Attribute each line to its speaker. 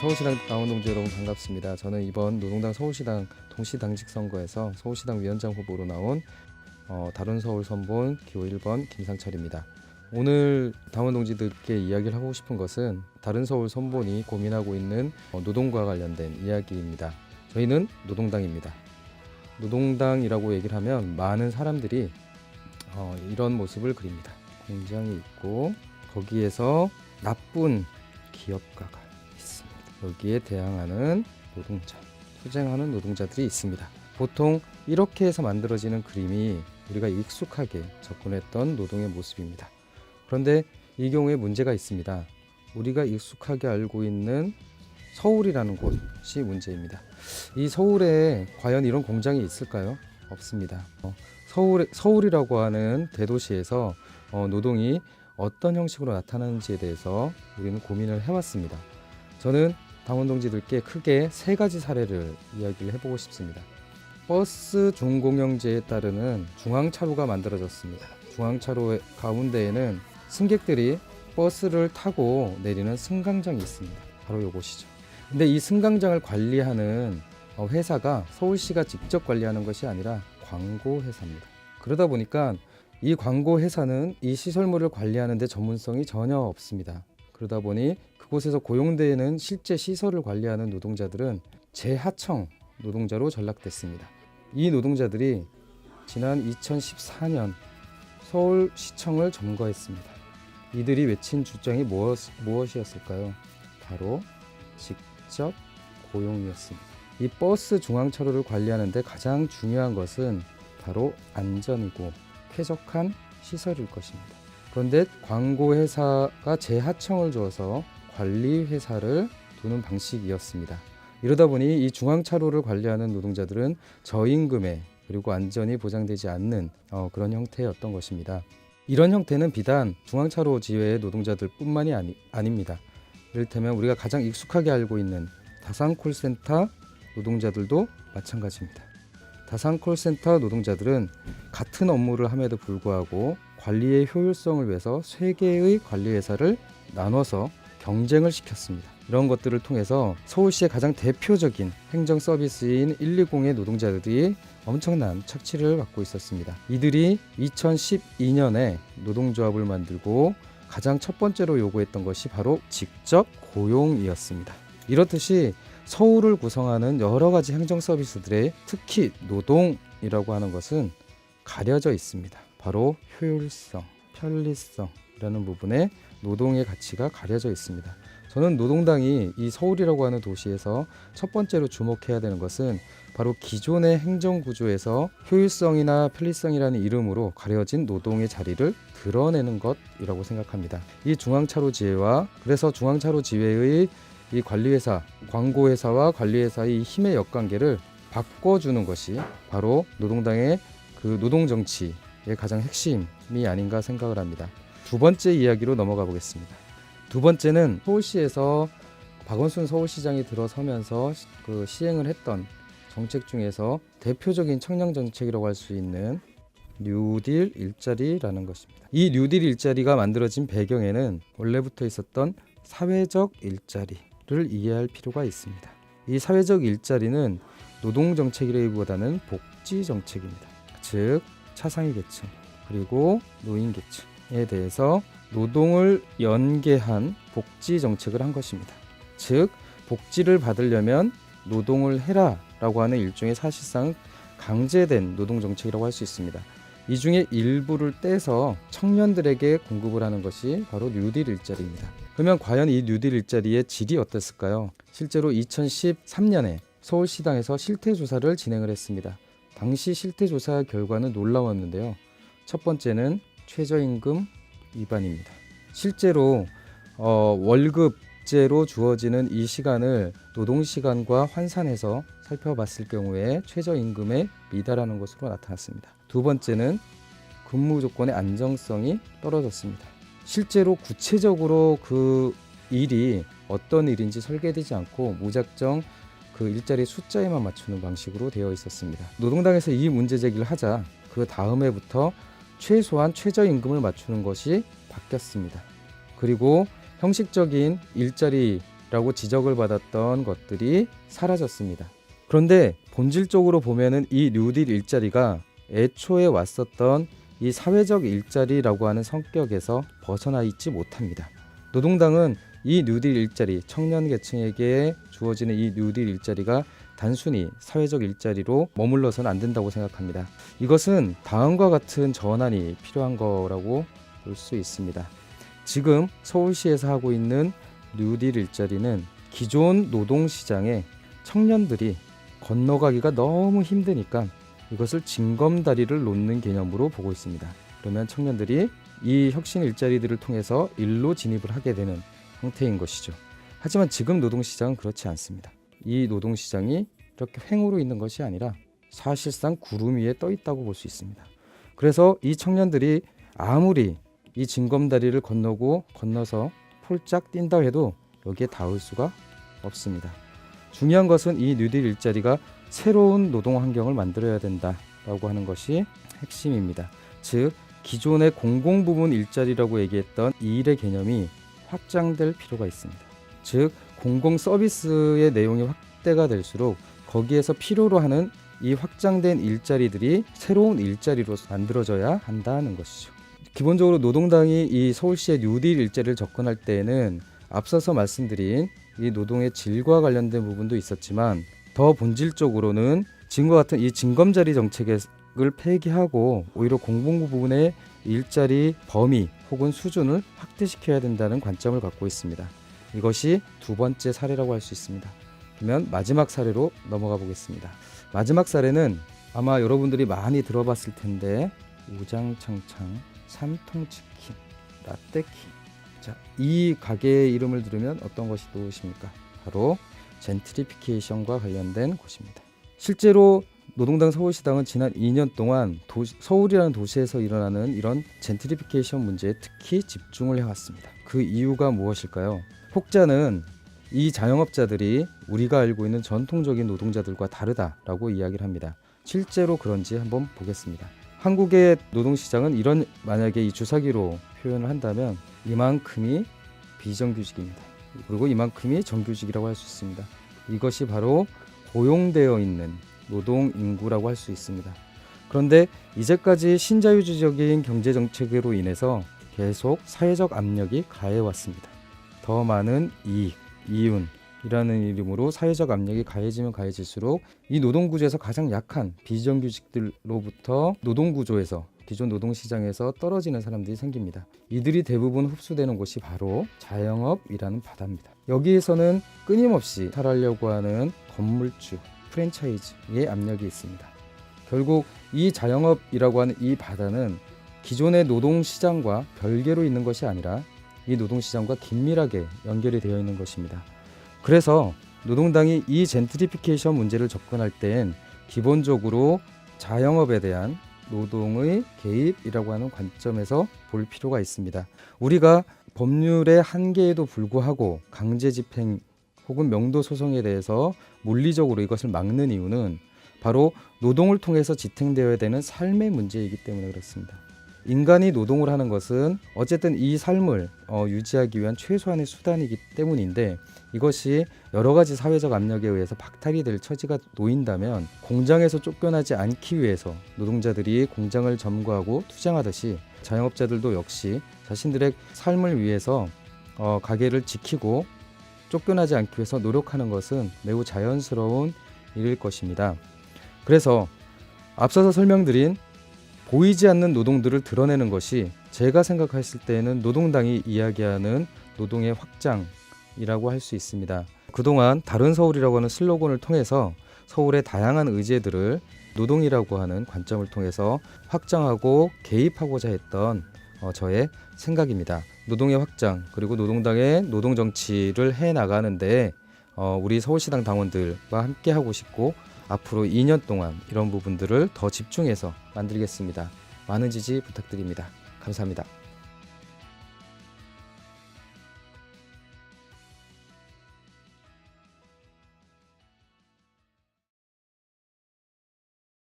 Speaker 1: 서울시당 당원동지 여러분 반갑습니다. 저는 이번 노동당 서울시당 동시당직 선거에서 서울시당 위원장 후보로 나온 다른 서울 선본 기호 1번 김상철입니다. 오늘 당원동지들께 이야기를 하고 싶은 것은 다른 서울 선본이 고민하고 있는 노동과 관련된 이야기입니다. 저희는 노동당입니다. 노동당이라고 얘기를 하면 많은 사람들이 이런 모습을 그립니다. 공장이 있고 거기에서 나쁜 기업가가 있습니다. 여기에 대항하는 노동자, 투쟁하는 노동자들이 있습니다. 보통 이렇게 해서 만들어지는 그림이 우리가 익숙하게 접근했던 노동의 모습입니다. 그런데 이 경우에 문제가 있습니다. 우리가 익숙하게 알고 있는 서울이라는 곳이 문제입니다. 이 서울에 과연 이런 공장이 있을까요? 없습니다. 서울이라고 하는 대도시에서 노동이 어떤 형식으로 나타나는지에 대해서 우리는 고민을 해왔습니다. 저는 당원동지들께 크게 세 가지 사례를 이야기를 해보고 싶습니다. 버스 준공영제에 따르는 중앙차로가 만들어졌습니다. 중앙차로 가운데에는 승객들이 버스를 타고 내리는 승강장이 있습니다. 바로 이곳이죠. 근데 이 승강장을 관리하는 회사가 서울시가 직접 관리하는 것이 아니라 광고회사입니다. 그러다 보니까 이 광고회사는 이 시설물을 관리하는 데 전문성이 전혀 없습니다. 그러다 보니 그곳에서 고용되는 실제 시설을 관리하는 노동자들은 재하청 노동자로 전락됐습니다. 이 노동자들이 지난 2014년 서울시청을 점거했습니다. 이들이 외친 주장이 무엇이었을까요? 바로 직접 고용이었습니다. 이 버스 중앙차로를 관리하는 데 가장 중요한 것은 바로 안전이고 쾌적한 시설일 것입니다. 그런데 광고회사가 재하청을 줘서 관리회사를 두는 방식이었습니다. 이러다 보니 이 중앙차로를 관리하는 노동자들은 저임금에 그리고 안전이 보장되지 않는 그런 형태였던 것입니다. 이런 형태는 비단 중앙차로 지회의 노동자들 뿐만이 아닙니다. 이를테면 우리가 가장 익숙하게 알고 있는 다산콜센터 노동자들도 마찬가지입니다. 다산콜센터 노동자들은 같은 업무를 함에도 불구하고 관리의 효율성을 위해서 세 개의 관리회사를 나눠서 경쟁을 시켰습니다. 이런 것들을 통해서 서울시의 가장 대표적인 행정 서비스인 120의 노동자들이 엄청난 착취를 받고 있었습니다. 이들이 2012년에 노동조합을 만들고 가장 첫 번째로 요구했던 것이 바로 직접 고용이었습니다. 이렇듯이 서울을 구성하는 여러 가지 행정 서비스들의 특히 노동이라고 하는 것은 가려져 있습니다. 바로 효율성, 편리성이라는 부분에 노동의 가치가 가려져 있습니다. 저는 노동당이 이 서울이라고 하는 도시에서 첫 번째로 주목해야 되는 것은 바로 기존의 행정구조에서 효율성이나 편리성이라는 이름으로 가려진 노동의 자리를 드러내는 것이라고 생각합니다. 이 중앙차로 지회와 그래서 중앙차로 지회의 이 관리회사, 광고회사와 관리회사의 힘의 역관계를 바꿔주는 것이 바로 노동당의 그 노동정치의 가장 핵심이 아닌가 생각을 합니다. 두 번째 이야기로 넘어가 보겠습니다. 두 번째는 서울시에서 박원순 서울시장이 들어서면서 그 시행을 했던 정책 중에서 대표적인 청년 정책이라고 할 수 있는 뉴딜 일자리라는 것입니다. 이 뉴딜 일자리가 만들어진 배경에는 원래부터 있었던 사회적 일자리를 이해할 필요가 있습니다. 이 사회적 일자리는 노동 정책이라기보다는 복지 정책입니다. 즉 차상위 계층 그리고 노인 계층에 대해서 노동을 연계한 복지 정책을 한 것입니다. 즉 복지를 받으려면 노동을 해라 라고 하는 일종의 사실상 강제된 노동 정책이라고 할 수 있습니다. 이 중에 일부를 떼서 청년들에게 공급을 하는 것이 바로 뉴딜 일자리입니다. 그러면 과연 이 뉴딜 일자리의 질이 어땠을까요? 실제로 2013년에 서울시당에서 실태조사를 진행을 했습니다. 당시 실태조사 결과는 놀라웠는데요. 첫 번째는 최저임금 위반입니다. 실제로 월급제로 주어지는 이 시간을 노동시간과 환산해서 살펴봤을 경우에 최저임금에 미달하는 것으로 나타났습니다. 두 번째는 근무 조건의 안정성이 떨어졌습니다. 실제로 구체적으로 그 일이 어떤 일인지 설계되지 않고 무작정 그 일자리 숫자에만 맞추는 방식으로 되어 있었습니다. 노동당에서 이 문제 제기를 하자 그 다음 해부터 최소한 최저임금을 맞추는 것이 바뀌었습니다. 그리고 형식적인 일자리 뉴딜이라고 지적을 받았던 것들이 사라졌습니다. 그런데 본질적으로 보면은 이 뉴딜 일자리가 애초에 왔었던 이 사회적 일자리라고 하는 성격에서 벗어나 있지 못합니다. 노동당은 이 뉴딜 일자리, 청년 계층에게 주어지는 이 뉴딜 일자리가 단순히 사회적 일자리로 머물러서는 안 된다고 생각합니다. 이것은 다음과 같은 전환이 필요한 거라고 볼 수 있습니다. 지금 서울시에서 하고 있는 뉴딜 일자리는 기존 노동시장에 청년들이 건너가기가 너무 힘드니까 이것을 징검다리를 놓는 개념으로 보고 있습니다. 그러면 청년들이 이 혁신 일자리들을 통해서 일로 진입을 하게 되는 형태인 것이죠. 하지만 지금 노동시장은 그렇지 않습니다. 이 노동시장이 이렇게 횡으로 있는 것이 아니라 사실상 구름 위에 떠 있다고 볼 수 있습니다. 그래서 이 청년들이 아무리 이 징검다리를 건너서 폴짝 뛴다 해도 여기에 닿을 수가 없습니다. 중요한 것은 이 뉴딜 일자리가 새로운 노동 환경을 만들어야 된다라고 하는 것이 핵심입니다. 즉 기존의 공공부문 일자리라고 얘기했던 이 일의 개념이 확장될 필요가 있습니다. 즉 공공 서비스의 내용이 확대가 될수록 거기에서 필요로 하는 이 확장된 일자리들이 새로운 일자리로 만들어져야 한다는 것이죠. 기본적으로 노동당이 이 서울시의 뉴딜 일자리를 접근할 때에는 앞서서 말씀드린 이 노동의 질과 관련된 부분도 있었지만 더 본질적으로는 지금과 같은 이 징검다리 정책을 폐기하고 오히려 공공부 부분의 일자리 범위 혹은 수준을 확대시켜야 된다는 관점을 갖고 있습니다. 이것이 두 번째 사례라고 할 수 있습니다. 그러면 마지막 사례로 넘어가 보겠습니다. 마지막 사례는 아마 여러분들이 많이 들어봤을 텐데 우장창창 삼통치킨 라떼킹. 자, 이 가게의 이름을 들으면 어떤 것이 떠오르십니까? 바로 젠트리피케이션과 관련된 곳입니다. 실제로 노동당 서울시당은 지난 2년 동안 서울이라는 도시에서 일어나는 이런 젠트리피케이션 문제에 특히 집중을 해왔습니다. 그 이유가 무엇일까요? 혹자는 이 자영업자들이 우리가 알고 있는 전통적인 노동자들과 다르다라고 이야기를 합니다. 실제로 그런지 한번 보겠습니다. 한국의 노동시장은 만약에 이 주사기로 표현을 한다면 이만큼이 비정규직입니다. 그리고 이만큼이 정규직이라고 할 수 있습니다. 이것이 바로 고용되어 있는 노동 인구라고 할 수 있습니다. 그런데 이제까지 신자유주의적인 경제정책으로 인해서 계속 사회적 압력이 가해왔습니다. 더 많은 이익, 이윤이라는 이름으로 사회적 압력이 가해지면 가해질수록 이 노동구조에서 가장 약한 비정규직들로부터 노동구조에서 기존 노동시장에서 떨어지는 사람들이 생깁니다. 이들이 대부분 흡수되는 곳이 바로 자영업이라는 바다입니다. 여기에서는 끊임없이 살아려고 하는 건물주, 프랜차이즈의 압력이 있습니다. 결국 이 자영업이라고 하는 이 바다는 기존의 노동시장과 별개로 있는 것이 아니라 이 노동시장과 긴밀하게 연결이 되어 있는 것입니다. 그래서 노동당이 이 젠트리피케이션 문제를 접근할 땐 기본적으로 자영업에 대한 노동의 개입이라고 하는 관점에서 볼 필요가 있습니다. 우리가 법률의 한계에도 불구하고 강제집행 혹은 명도소송에 대해서 물리적으로 이것을 막는 이유는 바로 노동을 통해서 지탱되어야 되는 삶의 문제이기 때문에 그렇습니다. 인간이 노동을 하는 것은 어쨌든 이 삶을 유지하기 위한 최소한의 수단이기 때문인데 이것이 여러 가지 사회적 압력에 의해서 박탈이 될 처지가 놓인다면 공장에서 쫓겨나지 않기 위해서 노동자들이 공장을 점거하고 투쟁하듯이 자영업자들도 역시 자신들의 삶을 위해서 가게를 지키고 쫓겨나지 않기 위해서 노력하는 것은 매우 자연스러운 일일 것입니다. 그래서 앞서서 설명드린 보이지 않는 노동들을 드러내는 것이 제가 생각했을 때에는 노동당이 이야기하는 노동의 확장이라고 할 수 있습니다. 그동안 다른 서울이라고 하는 슬로건을 통해서 서울의 다양한 의제들을 노동이라고 하는 관점을 통해서 확장하고 개입하고자 했던 저의 생각입니다. 노동의 확장 그리고 노동당의 노동정치를 해나가는데 우리 서울시당 당원들과 함께 하고 싶고 앞으로 2년 동안 이런 부분들을 더 집중해서 만들겠습니다. 많은 지지 부탁드립니다. 감사합니다.